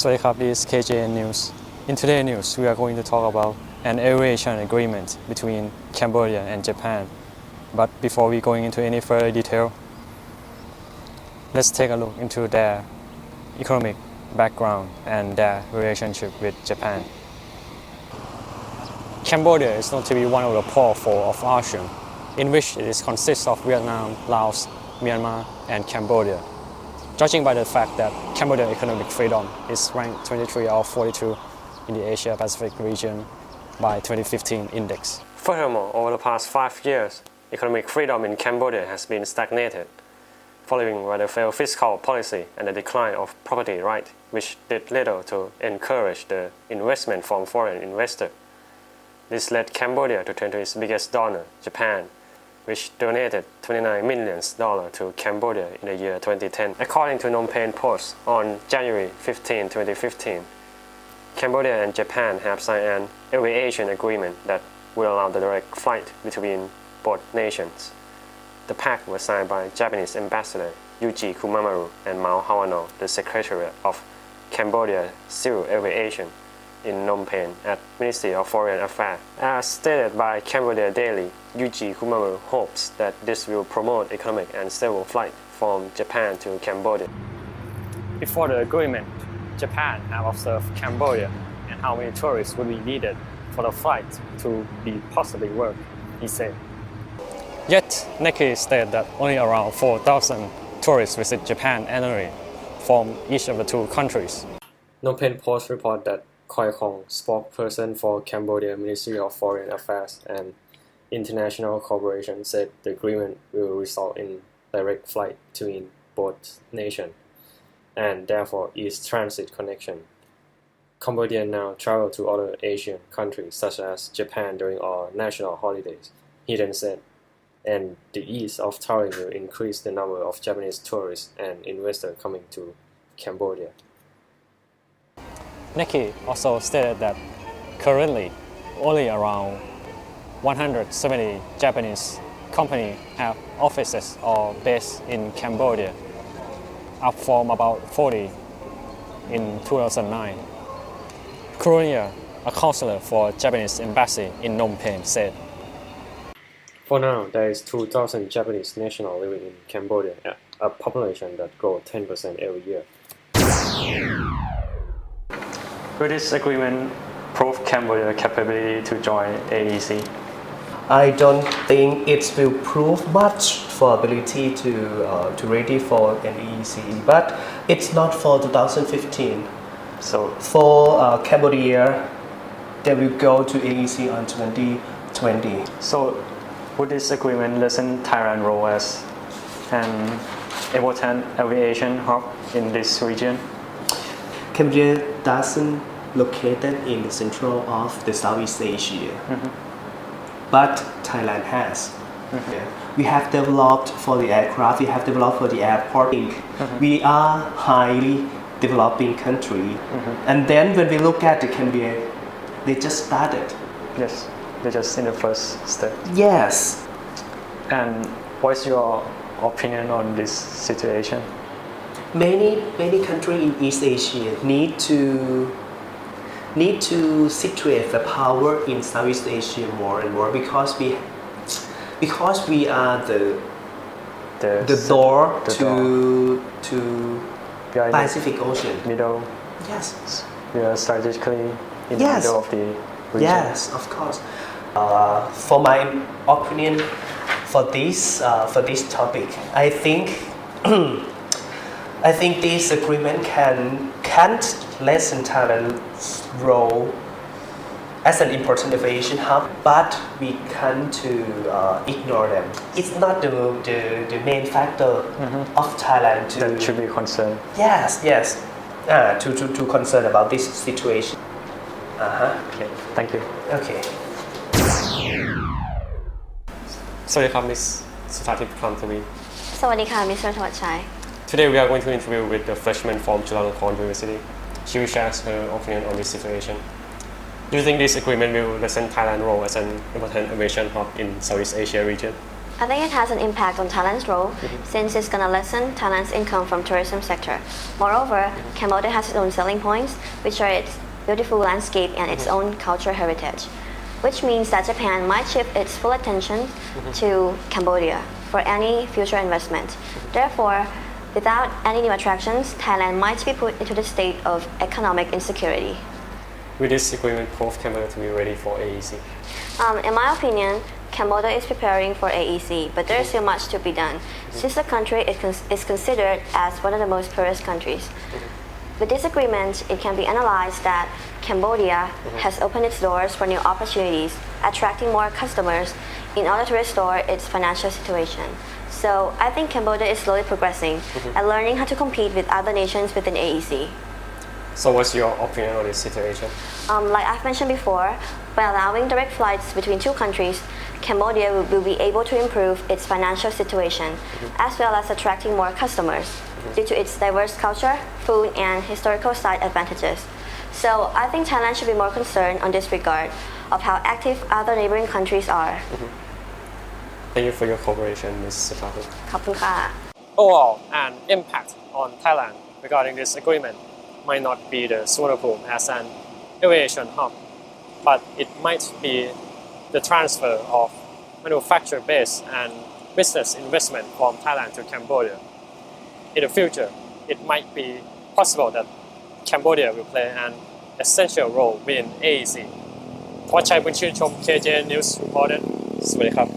Swadikap, this is KJN News. In today's news, we are going to talk about an aviation agreement between Cambodia and Japan. But before we going into any further detail, let's take a look into their economic background and their relationship with Japan. Cambodia is known to be one of the powerful of ASEAN, in which it consists of Vietnam, Laos, Myanmar, and Cambodia. Judging by the fact that Cambodia economic freedom is ranked 23 out of 42 in the Asia Pacific region by 2015 index. Furthermore, over the past 5 years, economic freedom in Cambodia has been stagnated, following by the failed fiscal policy and the decline of property rights, which did little to encourage the investment from foreign investors. This led Cambodia to turn to its biggest donor, Japan, which donated $29 million to Cambodia in the year 2010. According to Phnom Penh Post, on January 15, 2015, Cambodia and Japan have signed an aviation agreement that will allow the direct flight between both nations. The pact was signed by Japanese Ambassador Yuji Kumamaru and Mao Hawano, the Secretary of Cambodia Civil Aviation, in Phnom Penh at Ministry of Foreign Affairs. As stated by Cambodia Daily, Yuji Kumamaru hopes that this will promote economic and stable flight from Japan to Cambodia. Before the agreement, Japan have observed Cambodia and how many tourists would be needed for the flight to be possibly work, he said. Yet, Nikkei stated that only around 4,000 tourists visit Japan annually from each of the two countries. Phnom Penh Post report that Khoi Khong, spokesperson for Cambodia Ministry of Foreign Affairs and International Cooperation, said the agreement will result in direct flight between both nations and therefore ease transit connection. Cambodia now travel to other Asian countries such as Japan during our national holidays, he then said, and the ease of traveling will increase the number of Japanese tourists and investors coming to Cambodia. Nikkei also stated that currently only around 170 Japanese companies have offices or based in Cambodia, up from about 40 in 2009. Kuronia, a counselor for Japanese embassy in Phnom Penh, said, "For now, there is 2,000 Japanese nationals living in Cambodia, a population that grows 10% every year." Will this agreement prove Cambodia's capability to join AEC? I don't think it will prove much for ability to ready for an AEC, but it's not for 2015. So for Cambodia, they will go to AEC on 2020. So would this agreement lessen Thailand's role as an important aviation hub in this region? Cambodia doesn't located in the central of the Southeast Asia, but Thailand has. We have developed for the aircraft, we have developed for the airport. We are highly developing country. And then when we look at the Cambodia, they just started. Yes, they're just in the first step. Yes. And what's your opinion on this situation? Many countries in East Asia need to situate the power in Southeast Asia more and more because we are the door to Pacific Ocean. Middle. Yes. We are strategically in the middle of the region. Yes, of course. For my opinion, for this topic, I think this agreement can't lessen Thailand's role as an important aviation hub, but we can't ignore them. It's not the main factor of Thailand that should be concerned. Yes. To concern about this situation. Okay, thank you. Okay. สวัสดีครับ Miss สุธาทิพย์คำทวี สวัสดีค่ะ Mr. ธวัชชัย Today we are going to interview with the freshman from Chulalongkorn University. She will share her opinion on this situation. Do you think this agreement will lessen Thailand's role as an important aviation hub in Southeast Asia region? I think it has an impact on Thailand's role since it's gonna lessen Thailand's income from tourism sector. Moreover, Cambodia has its own selling points, which are its beautiful landscape and its own cultural heritage, which means that Japan might shift its full attention to Cambodia for any future investment. Therefore, without any new attractions, Thailand might be put into the state of economic insecurity. Will this agreement prove Cambodia to be ready for AEC? In my opinion, Cambodia is preparing for AEC, but there is still much to be done, since the country is considered as one of the most poorest countries. With this agreement, it can be analyzed that Cambodia has opened its doors for new opportunities, attracting more customers in order to restore its financial situation. So I think Cambodia is slowly progressing and learning how to compete with other nations within AEC. So what's your opinion on this situation? Like I've mentioned before, by allowing direct flights between two countries, Cambodia will be able to improve its financial situation, as well as attracting more customers due to its diverse culture, food, and historical site advantages. So I think Thailand should be more concerned on this regard of how active other neighboring countries are. Thank you for your cooperation, Ms. Sataku. ขอบคุณค่ะ Overall, an impact on Thailand regarding this agreement might not be the Suvarnabhumi as an aviation hub, but it might be the transfer of manufacturing base and business investment from Thailand to Cambodia. In the future, it might be possible that Cambodia will play an essential role within AEC. ธวัชชัย บุญชื่นชม KJ News Reported สวัสดีครับ